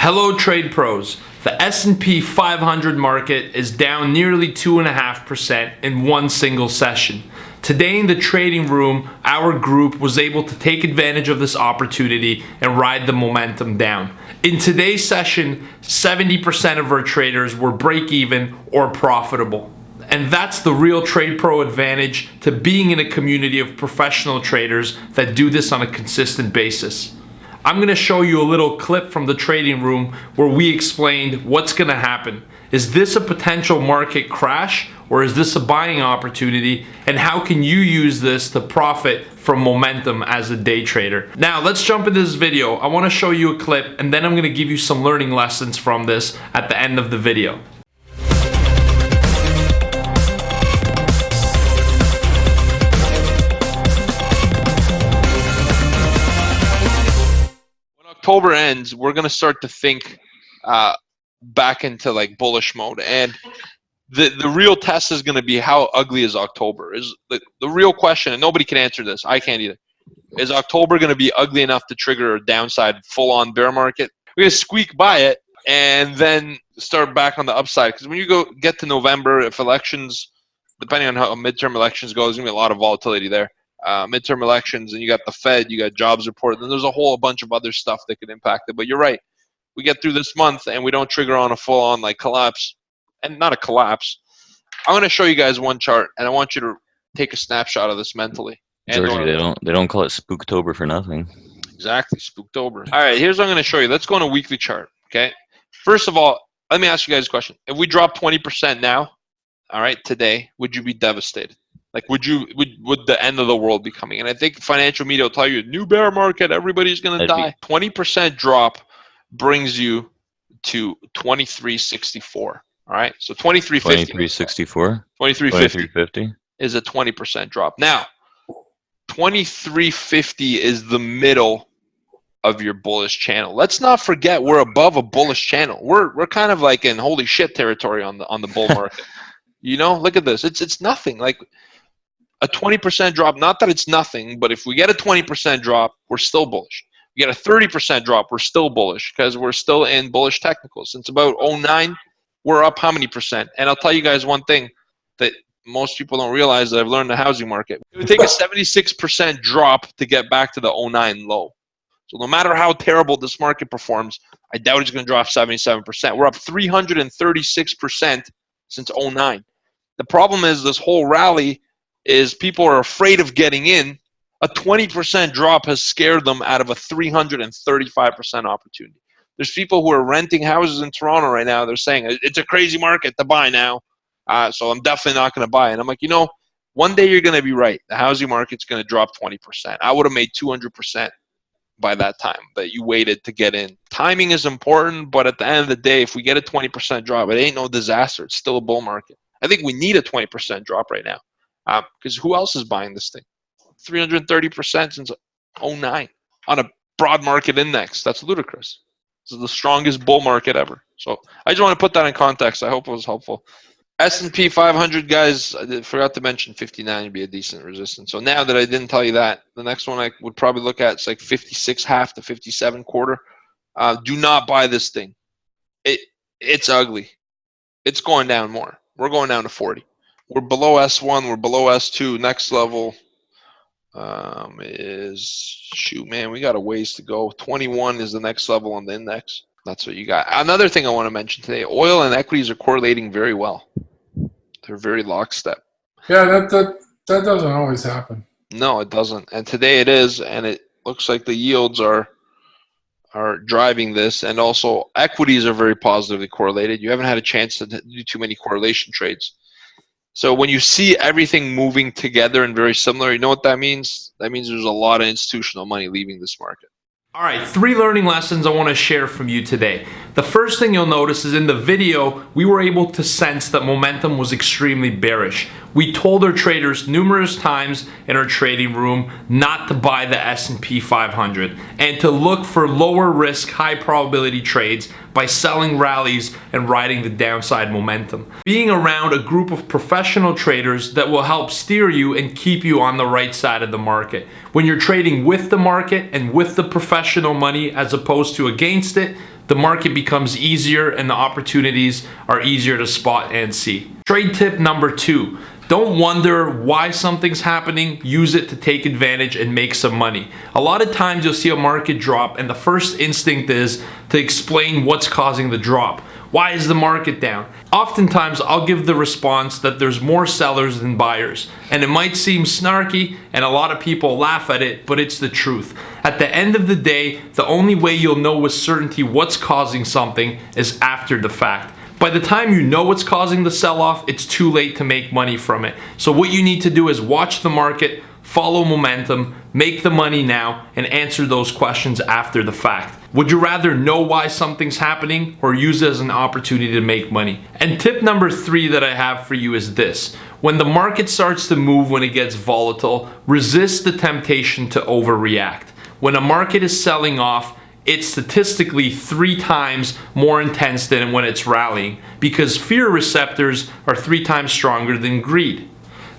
Hello trade pros. The S&P 500 market is down nearly 2.5% in one single session. Today in the trading room, our group was able to take advantage of this opportunity and ride the momentum down. In today's session, 70% of our traders were break even or profitable. And that's the real trade pro advantage to being in a community of professional traders that do this on a consistent basis. I'm going to show you a little clip from the trading room where we explained what's going to happen. Is this a potential market crash or is this a buying opportunity? And how can you use this to profit from momentum as a day trader? Now let's jump into this video. I want to show you a clip and then I'm going to give you some learning lessons from this at the end of the video. October ends, we're going to start to think back into like bullish mode, and the real test is going to be how ugly is October. Is the real question, and nobody can answer this. I can't either. Is October going to be ugly enough to trigger a downside full-on bear market? We're going to squeak by it and then start back on the upside, because when you get to November, if elections, depending on how midterm elections go, there's going to be a lot of volatility there. Midterm elections, and you got the Fed, you got jobs report, and there's a whole bunch of other stuff that could impact it. But you're right. We get through this month and we don't trigger on a full-on like collapse, and not a collapse. I'm going to show you guys one chart, and I want you to take a snapshot of this mentally. Georgie, they don't call it Spooktober for nothing. Exactly, Spooktober. All right, here's what I'm going to show you. Let's go on a weekly chart. Okay. First of all, let me ask you guys a question. If we drop 20% now, all right, today, would you be devastated? Like, would the end of the world be coming? And I think financial media will tell you, new bear market, everybody's going to die. 20% drop brings you to 2364. All right, so 2350. 2364. 2350 is a 20% drop. Now, 2350 is the middle of your bullish channel. Let's not forget we're above a bullish channel. We're kind of like in holy shit territory on the bull market. You know, look at this. It's nothing. Like, a 20% drop, not that it's nothing, but if we get a 20% drop, we're still bullish. We get a 30% drop, we're still bullish because we're still in bullish technicals. Since about 09, we're up how many percent? And I'll tell you guys one thing that most people don't realize that I've learned in the housing market. It would take a 76% drop to get back to the 09 low. So no matter how terrible this market performs, I doubt it's going to drop 77%. We're up 336% since 09. The problem is this whole rally is people are afraid of getting in. A 20% drop has scared them out of a 335% opportunity. There's people who are renting houses in Toronto right now. They're saying, it's a crazy market to buy now, so I'm definitely not going to buy. And I'm like, you know, one day you're going to be right. The housing market's going to drop 20%. I would have made 200% by that time, but you waited to get in. Timing is important, but at the end of the day, if we get a 20% drop, it ain't no disaster. It's still a bull market. I think we need a 20% drop right now. Because who else is buying this thing? 330% since 09 on a broad market index. That's ludicrous. This is the strongest bull market ever. So I just want to put that in context. I hope it was helpful. S&P 500, guys, I forgot to mention 59 would be a decent resistance. So now that I didn't tell you that, the next one I would probably look at is like 56 half to 57 quarter. Do not buy this thing. It's ugly. It's going down more. We're going down to 40. We're below S1, we're below S2. Next level is, shoot, man, we got a ways to go. 21 is the next level on the index. That's what you got. Another thing I want to mention today, oil and equities are correlating very well. They're very lockstep. Yeah, that doesn't always happen. No, it doesn't. And today it is, and it looks like the yields are driving this, and also equities are very positively correlated. You haven't had a chance to do too many correlation trades. So when you see everything moving together and very similar, you know what that means? That means there's a lot of institutional money leaving this market. All right, 3 learning lessons I want to share from you today. The first thing you'll notice is in the video, we were able to sense that momentum was extremely bearish. We told our traders numerous times in our trading room not to buy the S&P 500 and to look for lower risk, high probability trades by selling rallies and riding the downside momentum. Being around a group of professional traders that will help steer you and keep you on the right side of the market. When you're trading with the market and with the professional money as opposed to against it, the market becomes easier and the opportunities are easier to spot and see. Trade tip number 2. Don't wonder why something's happening, use it to take advantage and make some money. A lot of times you'll see a market drop and the first instinct is to explain what's causing the drop. Why is the market down? Oftentimes I'll give the response that there's more sellers than buyers. And it might seem snarky and a lot of people laugh at it, but it's the truth. At the end of the day, the only way you'll know with certainty what's causing something is after the fact. By the time you know what's causing the sell-off, it's too late to make money from it. So what you need to do is watch the market, follow momentum, make the money now, and answer those questions after the fact. Would you rather know why something's happening or use it as an opportunity to make money? And tip number 3 that I have for you is this. When the market starts to move, when it gets volatile, resist the temptation to overreact. When a market is selling off, it's statistically 3 times more intense than when it's rallying because fear receptors are 3 times stronger than greed.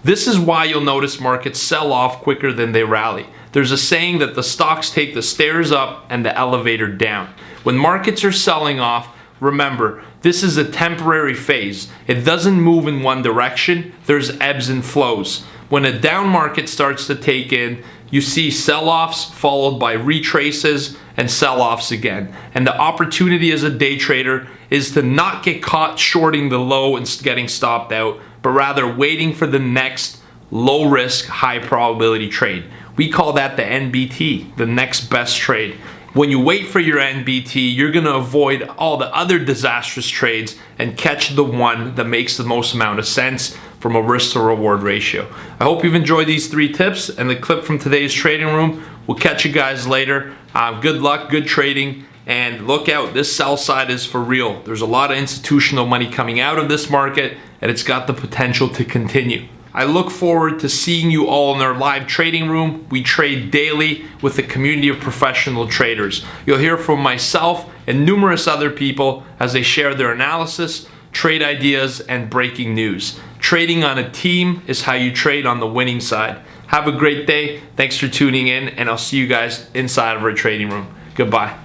This is why you'll notice markets sell off quicker than they rally. There's a saying that the stocks take the stairs up and the elevator down. When markets are selling off, remember, this is a temporary phase. It doesn't move in one direction. There's ebbs and flows. When a down market starts to take in, you see sell-offs followed by retraces and sell-offs again. And the opportunity as a day trader is to not get caught shorting the low and getting stopped out, but rather waiting for the next low risk, high probability trade. We call that the NBT, the next best trade. When you wait for your NBT, you're gonna avoid all the other disastrous trades and catch the one that makes the most amount of sense from a risk to reward ratio. I hope you've enjoyed these 3 tips and the clip from today's trading room. We'll catch you guys later. Good luck, good trading, and look out, this sell side is for real. There's a lot of institutional money coming out of this market and it's got the potential to continue. I look forward to seeing you all in our live trading room. We trade daily with a community of professional traders. You'll hear from myself and numerous other people as they share their analysis, trade ideas, and breaking news. Trading on a team is how you trade on the winning side. Have a great day. Thanks for tuning in, and I'll see you guys inside of our trading room. Goodbye.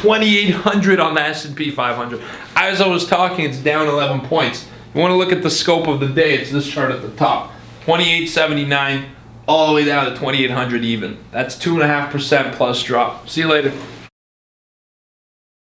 $2,800 on the S&P 500. As I was talking, it's down 11 points. You want to look at the scope of the day, it's this chart at the top. 2879 all the way down to 2800 even. That's 2.5% plus drop. See you later.